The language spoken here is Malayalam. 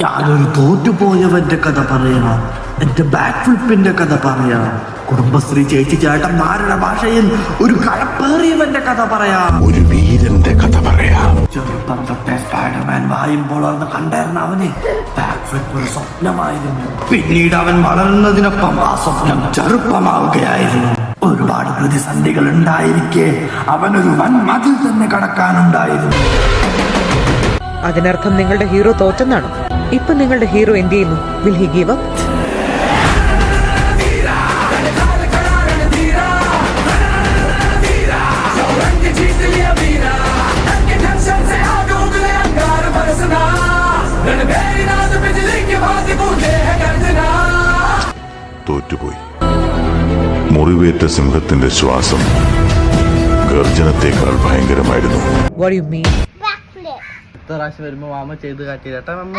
ഞാനൊരു തോറ്റുപോയവന്റെ കഥ പറയാം. എന്റെ ബാക്ക് ഫ്ലിപ്പിന്റെ കഥ പറയാം. കുടുംബശ്രീ ചേച്ചി ചേട്ടന്മാരുടെ ഭാഷയിൽ ഒരു കഴപ്പേറിയവന്റെ കഥ പറയാം. ഒരു വീരന്റെ കഥ പറയാം. ചെറുപ്പം തൊട്ടേ സ്പൈഡർമാൻ വായുമ്പോൾ കണ്ടായിരുന്ന അവന് ബാക്ക് ഫ്ലിപ്പ് ഒരു സ്വപ്നമായിരുന്നു. പിന്നീട് അവൻ വളർന്നതിനൊപ്പം ആ സ്വപ്നം ചെറുപ്പമാവുകയായിരുന്നു. ഒരുപാട് പ്രതിസന്ധികൾ ഉണ്ടായിരിക്കെ അവനൊരു വൻ മതിൽ തന്നെ കടക്കാനുണ്ടായിരുന്നു. അതിനർത്ഥം നിങ്ങളുടെ ഹീറോ തോറ്റെന്നാണോ? ഇപ്പൊ നിങ്ങളുടെ ഹീറോ എന്ത് ചെയ്യുന്നു? Will he give up? തോറ്റുപോയി. മുറിവേറ്റ സിംഹത്തിന്റെ ശ്വാസം ഗർജനത്തെക്കാൾ ഭയങ്കരമായിരുന്നു. What do you mean? അടുത്ത പ്രാവശ്യം വരുമ്പോ മാമ ചെയ്ത് കാട്ടിയിട്ടാ നമ്മ